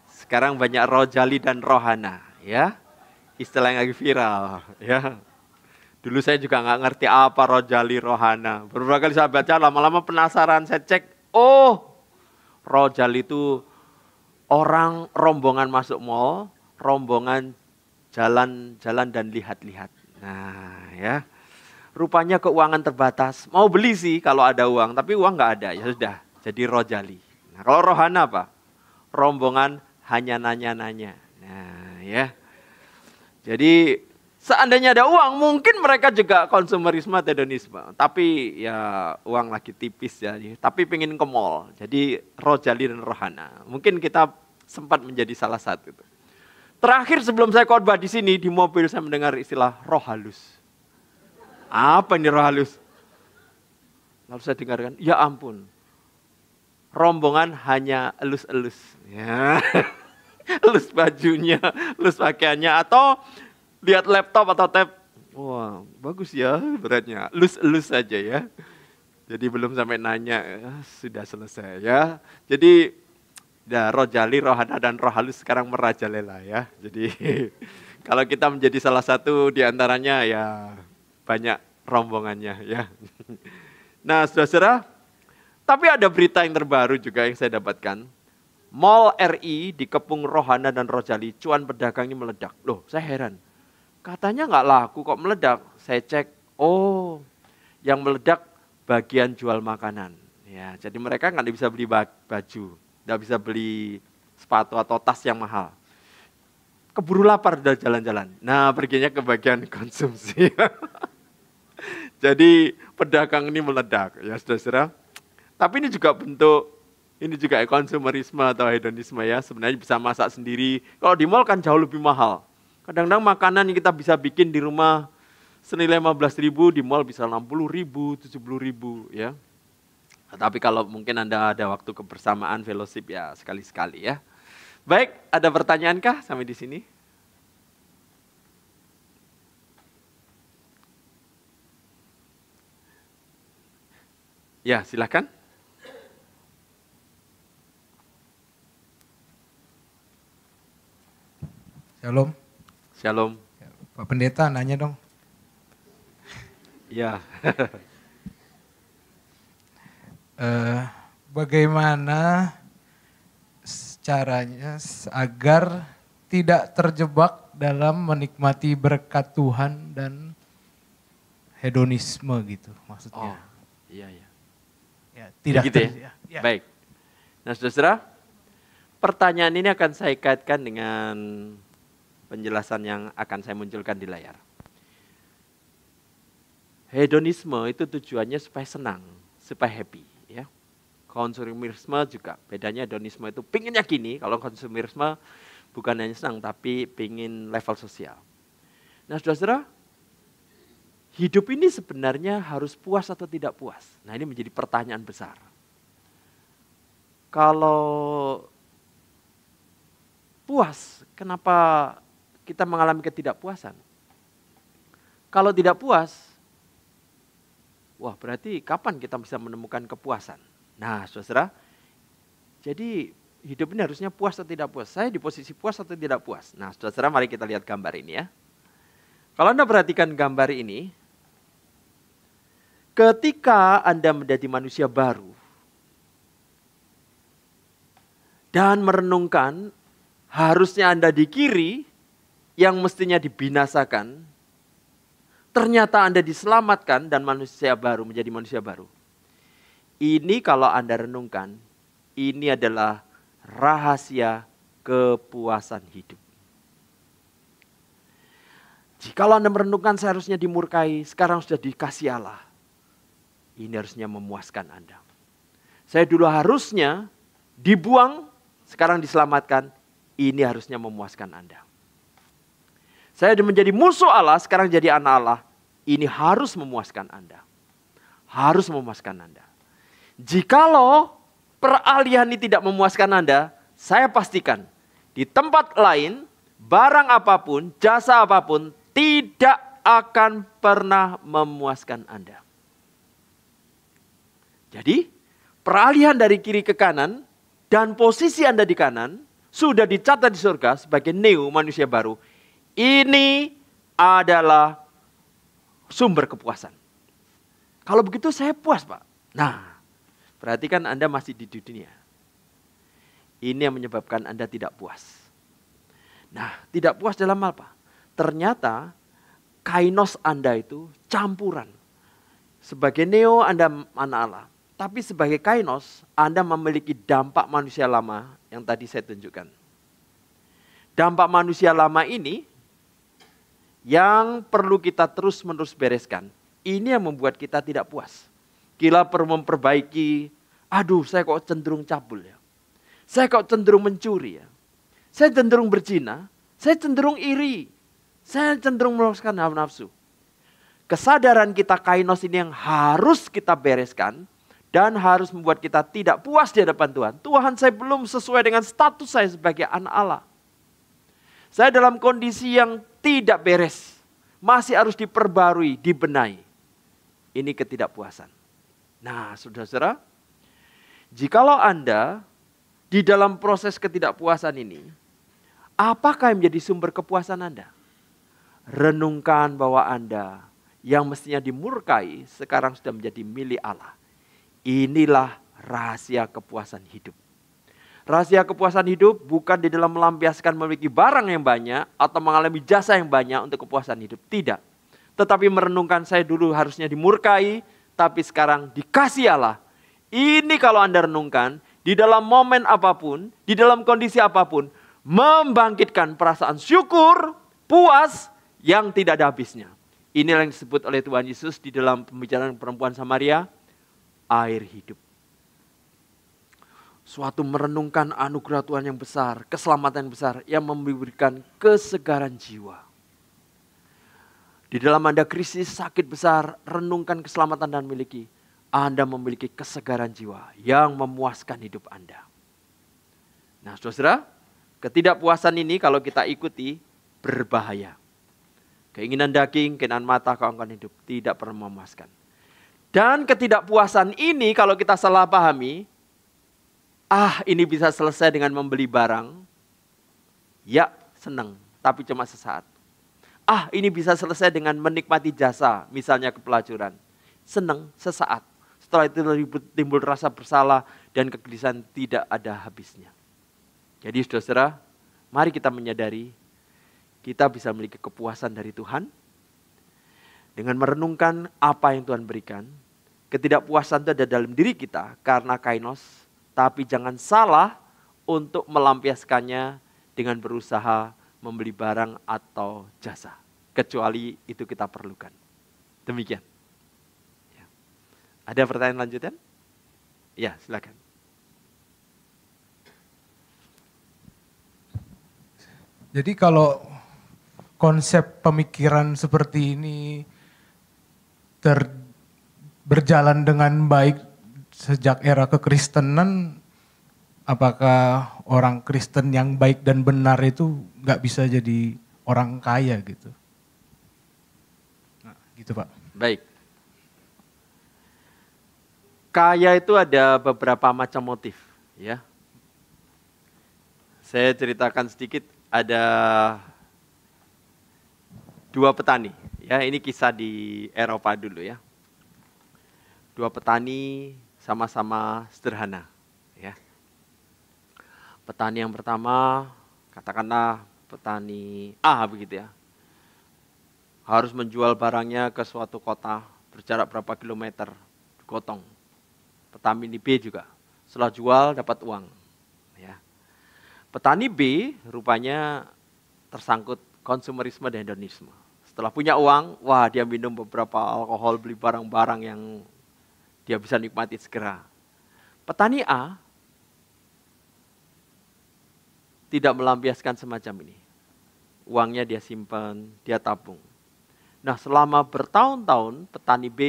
sekarang banyak rojali dan rohana, ya, istilah yang lagi viral, ya. Dulu saya juga nggak ngerti apa rojali rohana. Beberapa kali saya baca, lama-lama penasaran, saya cek, rojali itu orang rombongan masuk mall, rombongan jalan-jalan dan lihat-lihat. Nah, ya, rupanya keuangan terbatas. Mau beli sih kalau ada uang, tapi uang nggak ada, ya sudah, jadi rojali. Nah, kalau rohana apa? Rombongan hanya nanya-nanya. Nah, ya. Jadi seandainya ada uang, mungkin mereka juga konsumerisme atau hedonisme. Tapi ya uang lagi tipis ya. Tapi pengen ke mall. Jadi rojali dan rohana. Mungkin kita sempat menjadi salah satu. Terakhir sebelum saya khotbah di sini, di mobil saya mendengar istilah roh halus. Apa ini roh halus? Lalu saya dengarkan, ya ampun. Rombongan hanya elus-elus. Ya. Elus bajunya, elus pakaiannya. Atau lihat laptop atau tab. Wah, bagus ya beratnya. Elus-elus saja ya. Jadi belum sampai nanya, sudah selesai ya. Jadi ya, rojali, rohana, dan roh halus sekarang merajalela ya. Jadi kalau kita menjadi salah satu di antaranya ya banyak rombongannya ya. Nah saudara-saudara, tapi ada berita yang terbaru juga yang saya dapatkan. Mall RI dikepung rohana dan rojali, cuan pedagangnya meledak. Loh saya heran, katanya nggak laku kok meledak. Saya cek, oh yang meledak bagian jual makanan. Ya, jadi mereka nggak bisa beli baju, nggak bisa beli sepatu atau tas yang mahal. Keburu lapar udah jalan-jalan. Nah perginya ke bagian konsumsi. Jadi pedagang ini meledak ya saudara-saudara. Tapi ini juga bentuk, ini juga konsumerisme atau hedonisme ya. Sebenarnya bisa masak sendiri. Kalau di mall kan jauh lebih mahal. Kadang-kadang makanan yang kita bisa bikin di rumah senilai 15.000, di mall bisa 60.000, 70.000 ya. Tapi kalau mungkin Anda ada waktu kebersamaan fellowship ya sekali-sekali ya. Baik, ada pertanyaan kah sampai di sini? Ya, silakan. Shalom. Shalom. Pak Pendeta nanya dong. Ya. Bagaimana caranya agar tidak terjebak dalam menikmati berkat Tuhan dan hedonisme gitu maksudnya. Oh, iya. Ya, tidak begitu ya? Ya. Baik. Nah saudara, pertanyaan ini akan saya kaitkan dengan penjelasan yang akan saya munculkan di layar. Hedonisme itu tujuannya supaya senang, supaya happy. Ya. Konsumerisme juga, bedanya hedonisme itu pinginnya gini, kalau konsumerisme bukan hanya senang, tapi pingin level sosial. Nah saudara, hidup ini sebenarnya harus puas atau tidak puas? Nah ini menjadi pertanyaan besar. Kalau puas, kenapa kita mengalami ketidakpuasan? Kalau tidak puas, wah berarti kapan kita bisa menemukan kepuasan? Nah saudara, jadi hidup ini harusnya puas atau tidak puas? Saya di posisi puas atau tidak puas? Nah saudara, mari kita lihat gambar ini ya. Kalau Anda perhatikan gambar ini, ketika Anda menjadi manusia baru dan merenungkan harusnya Anda di kiri yang mestinya dibinasakan, ternyata Anda diselamatkan dan manusia baru menjadi manusia baru. Ini kalau Anda renungkan, ini adalah rahasia kepuasan hidup. Jikalau Anda merenungkan seharusnya dimurkai, sekarang sudah dikasih Allah. Ini harusnya memuaskan Anda. Saya dulu harusnya dibuang, sekarang diselamatkan. Ini harusnya memuaskan Anda. Saya sudah menjadi musuh Allah, sekarang jadi anak Allah. Ini harus memuaskan Anda. Harus memuaskan Anda. Jikalau peralihan ini tidak memuaskan Anda, saya pastikan di tempat lain, barang apapun, jasa apapun, tidak akan pernah memuaskan Anda. Jadi, peralihan dari kiri ke kanan dan posisi Anda di kanan sudah dicatat di surga sebagai neo manusia baru. Ini adalah sumber kepuasan. Kalau begitu saya puas, Pak. Nah, perhatikan Anda masih di dunia. Ini yang menyebabkan Anda tidak puas. Nah, tidak puas dalam apa? Ternyata kainos Anda itu campuran. Sebagai neo Anda anak Allah. Tapi sebagai kainos, Anda memiliki dampak manusia lama yang tadi saya tunjukkan. Dampak manusia lama ini yang perlu kita terus-menerus bereskan. Ini yang membuat kita tidak puas. Kita perlu memperbaiki, aduh saya kok cenderung cabul ya. Saya kok cenderung mencuri ya. Saya cenderung berzina, saya cenderung iri. Saya cenderung memuaskan hawa nafsu. Kesadaran kita kainos ini yang harus kita bereskan. Dan harus membuat kita tidak puas di hadapan Tuhan. Tuhan, saya belum sesuai dengan status saya sebagai anak Allah. Saya dalam kondisi yang tidak beres. Masih harus diperbarui, dibenahi. Ini ketidakpuasan. Nah, saudara-saudara, jikalau Anda di dalam proses ketidakpuasan ini, apakah yang menjadi sumber kepuasan Anda? Renungkan bahwa Anda yang mestinya dimurkai sekarang sudah menjadi milik Allah. Inilah rahasia kepuasan hidup. Rahasia kepuasan hidup bukan di dalam melampiaskan memiliki barang yang banyak atau mengalami jasa yang banyak untuk kepuasan hidup. Tidak. Tetapi merenungkan saya dulu harusnya dimurkai, tapi sekarang dikasih Allah. Ini kalau Anda renungkan, di dalam momen apapun, di dalam kondisi apapun, membangkitkan perasaan syukur, puas, yang tidak ada habisnya. Inilah yang disebut oleh Tuhan Yesus di dalam pembicaraan perempuan Samaria, air hidup. Suatu merenungkan anugerah Tuhan yang besar, keselamatan yang besar, yang memberikan kesegaran jiwa. Di dalam Anda krisis, sakit besar, renungkan keselamatan dan miliki. Anda memiliki kesegaran jiwa yang memuaskan hidup Anda. Nah, saudara, ketidakpuasan ini kalau kita ikuti berbahaya. Keinginan daging, keinginan mata, keangkuhan hidup tidak pernah memuaskan. Dan ketidakpuasan ini kalau kita salah pahami, ini bisa selesai dengan membeli barang. Ya, senang, tapi cuma sesaat. Ini bisa selesai dengan menikmati jasa, misalnya kepelacuran. Senang, sesaat. Setelah itu timbul rasa bersalah dan kegelisahan tidak ada habisnya. Jadi saudara, mari kita menyadari kita bisa memiliki kepuasan dari Tuhan dengan merenungkan apa yang Tuhan berikan. Ketidakpuasan itu ada dalam diri kita karena kainos, tapi jangan salah untuk melampiaskannya dengan berusaha membeli barang atau jasa. Kecuali itu kita perlukan. Demikian. Ya. Ada pertanyaan lanjutan? Ya, silakan. Jadi kalau konsep pemikiran seperti ini berjalan dengan baik sejak era kekristenan, apakah orang Kristen yang baik dan benar itu nggak bisa jadi orang kaya gitu? Nah, gitu Pak. Baik. Kaya itu ada beberapa macam motif, ya. Saya ceritakan sedikit, ada dua petani, ya ini kisah di Eropa dulu ya. Dua petani sama-sama sederhana, ya. Petani yang pertama, katakanlah petani A begitu ya, harus menjual barangnya ke suatu kota berjarak berapa kilometer, digotong. Petani B juga, setelah jual dapat uang. Ya. Petani B rupanya tersangkut konsumerisme dan hedonisme. Setelah punya uang, dia minum beberapa alkohol, beli barang-barang yang dia bisa nikmati segera. Petani A tidak melampiaskan semacam ini. Uangnya dia simpan, dia tabung. Nah, selama bertahun-tahun petani B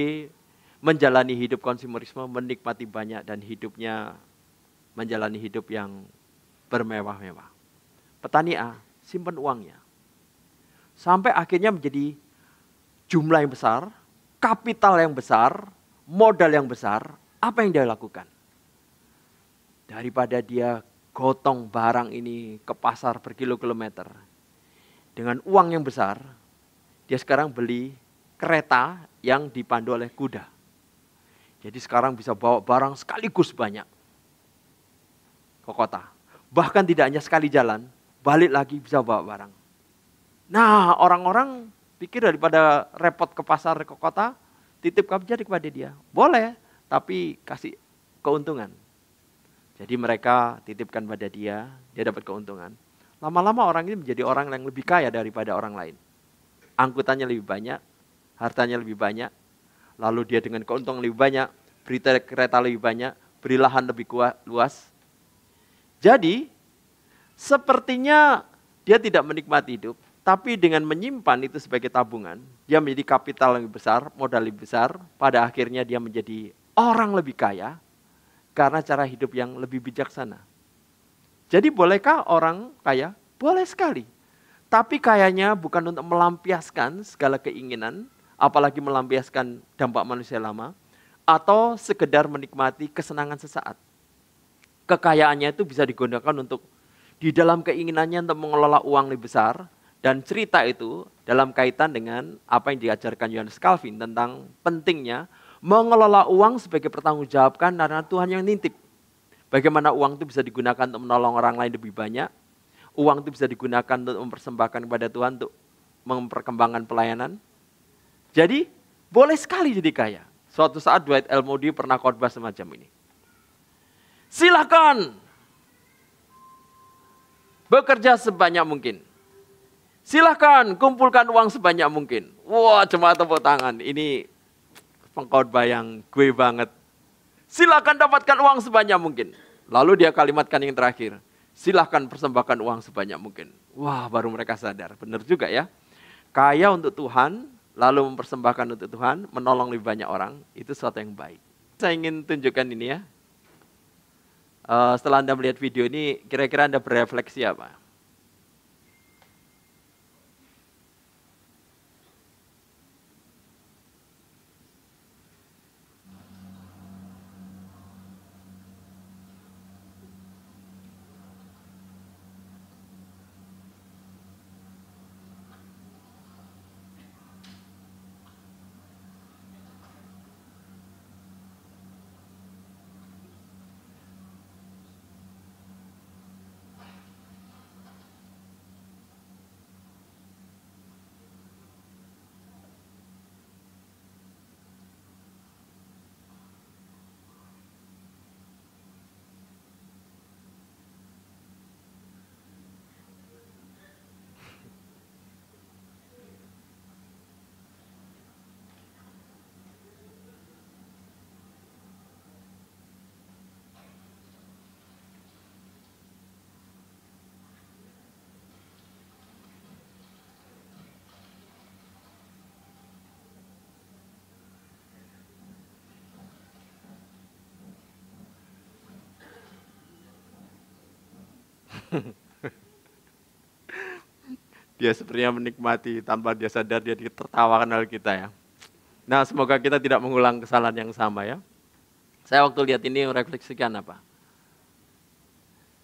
menjalani hidup konsumerisme, menikmati banyak dan hidupnya menjalani hidup yang bermewah-mewah. Petani A simpan uangnya. Sampai akhirnya menjadi jumlah yang besar, kapital yang besar, modal yang besar. Apa yang dia lakukan? Daripada dia gotong barang ini ke pasar berkilo-kilometer, dengan uang yang besar, dia sekarang beli kereta yang dipandu oleh kuda. Jadi sekarang bisa bawa barang sekaligus banyak ke kota. Bahkan tidak hanya sekali jalan, balik lagi bisa bawa barang. Nah, orang-orang pikir daripada repot ke pasar, ke kota, titip kerja kepada dia. Boleh, tapi kasih keuntungan. Jadi mereka titipkan pada dia dapat keuntungan. Lama-lama orang ini menjadi orang yang lebih kaya daripada orang lain. Angkutannya lebih banyak, hartanya lebih banyak, lalu dia dengan keuntungan lebih banyak, beri kereta lebih banyak, beri lahan lebih luas. Jadi, sepertinya dia tidak menikmati hidup, tapi dengan menyimpan itu sebagai tabungan, dia menjadi kapital yang lebih besar, modal lebih besar, pada akhirnya dia menjadi orang lebih kaya, karena cara hidup yang lebih bijaksana. Jadi bolehkah orang kaya? Boleh sekali. Tapi kayanya bukan untuk melampiaskan segala keinginan, apalagi melampiaskan dampak manusia lama. atau sekedar menikmati kesenangan sesaat. Kekayaannya itu bisa digunakan untuk di dalam keinginannya untuk mengelola uang lebih besar, dan cerita itu dalam kaitan dengan apa yang diajarkan Yohanes Calvin tentang pentingnya mengelola uang sebagai pertanggungjawabkan karena Tuhan yang nitip. Bagaimana uang itu bisa digunakan untuk menolong orang lain lebih banyak, uang itu bisa digunakan untuk mempersembahkan kepada Tuhan untuk memperkembangkan pelayanan. Jadi boleh sekali jadi kaya. Suatu saat Dwight L. Moody pernah khotbah semacam ini. Silakan bekerja sebanyak mungkin. Silakan kumpulkan uang sebanyak mungkin. Wah, jemaat tepuk tangan. Ini pengkhotbah yang gue banget. Silakan dapatkan uang sebanyak mungkin. Lalu dia kalimatkan yang terakhir. Silakan persembahkan uang sebanyak mungkin. Wah, baru mereka sadar. Benar juga ya. Kaya untuk Tuhan, lalu mempersembahkan untuk Tuhan, menolong lebih banyak orang, itu sesuatu yang baik. Saya ingin tunjukkan ini ya. Setelah Anda melihat video ini, kira-kira Anda berefleksi apa? Dia sepertinya menikmati tanpa dia sadar dia ditertawakan oleh kita ya. Nah, semoga kita tidak mengulang kesalahan yang sama ya. Saya waktu lihat ini merefleksikan apa?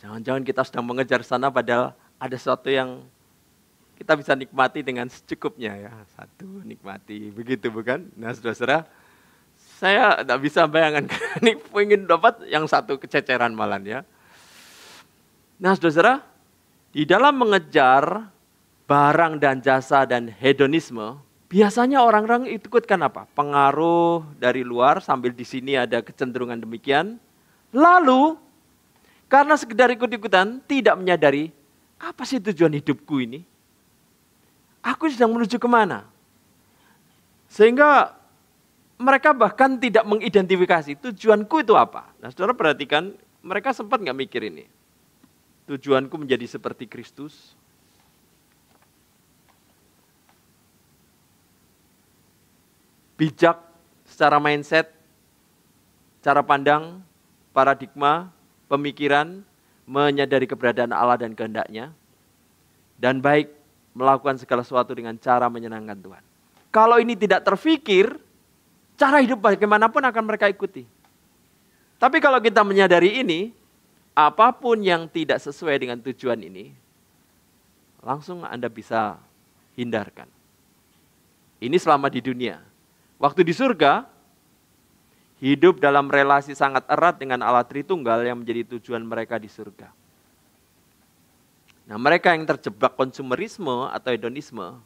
Jangan-jangan kita sedang mengejar sana padahal ada sesuatu yang kita bisa nikmati dengan secukupnya ya. Satu, nikmati. Begitu bukan? Nah, saudara-saudara, saya tidak bisa bayangkan ini ingin dapat yang satu kececeran malah ya. Nah, saudara-saudara, di dalam mengejar barang dan jasa dan hedonisme, biasanya orang-orang ikutkan apa? Pengaruh dari luar sambil di sini ada kecenderungan demikian. Lalu, karena sekedar ikut-ikutan, tidak menyadari, apa sih tujuan hidupku ini? Aku sedang menuju kemana? Sehingga mereka bahkan tidak mengidentifikasi tujuanku itu apa. Nah, saudara perhatikan, mereka sempat nggak mikir ini. Tujuanku menjadi seperti Kristus. Bijak secara mindset, cara pandang, paradigma, pemikiran, menyadari keberadaan Allah dan kehendaknya, dan baik melakukan segala sesuatu dengan cara menyenangkan Tuhan. Kalau ini tidak terfikir, cara hidup bagaimanapun akan mereka ikuti. Tapi kalau kita menyadari ini, apapun yang tidak sesuai dengan tujuan ini, langsung Anda bisa hindarkan. Ini selama di dunia. Waktu di surga, hidup dalam relasi sangat erat dengan Allah Tritunggal yang menjadi tujuan mereka di surga. Nah, mereka yang terjebak konsumerisme atau hedonisme,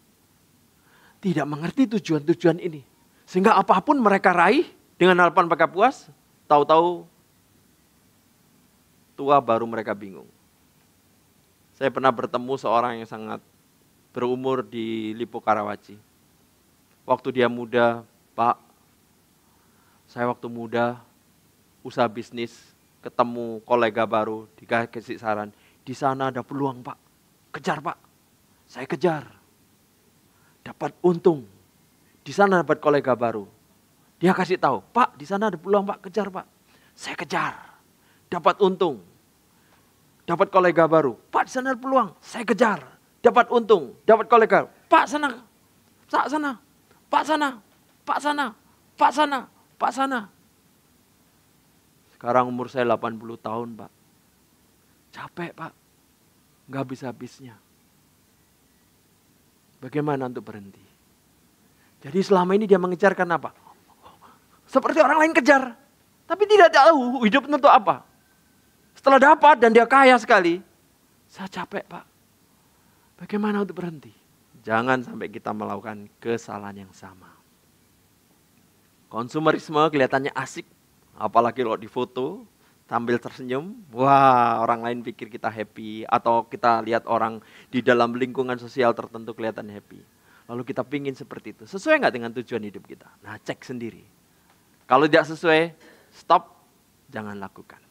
tidak mengerti tujuan-tujuan ini. Sehingga apapun mereka raih dengan harapan mereka puas, tahu-tahu tua baru mereka bingung. Saya pernah bertemu seorang yang sangat berumur di Lipo Karawaci. Waktu dia muda, Pak, saya waktu muda usaha bisnis, ketemu kolega baru, dikasih saran, di sana ada peluang Pak, kejar Pak. Saya kejar, dapat untung, di sana dapat kolega baru. Dia kasih tahu, Pak di sana ada peluang Pak, kejar Pak. Saya kejar, dapat untung, dapat kolega baru. Pak di sana ada peluang, saya kejar, dapat untung, dapat kolega. Pak sana, Pak sana, Pak sana, Pak sana, Pak sana, Pak sana. Sekarang umur saya 80 tahun, Pak. Capek, Pak. Nggak habis-habisnya. Bagaimana untuk berhenti? Jadi selama ini dia mengejarkan apa? Seperti orang lain kejar. Tapi tidak tahu hidup untuk apa. Setelah dapat dan dia kaya sekali. Saya capek, Pak. Bagaimana untuk berhenti? Jangan sampai kita melakukan kesalahan yang sama. Konsumerisme kelihatannya asik. Apalagi kalau di foto sambil tersenyum. Wah, orang lain pikir kita happy. Atau kita lihat orang di dalam lingkungan sosial tertentu kelihatan happy. Lalu kita pingin seperti itu. Sesuai nggak dengan tujuan hidup kita? Nah, cek sendiri. Kalau tidak sesuai, stop, jangan lakukan.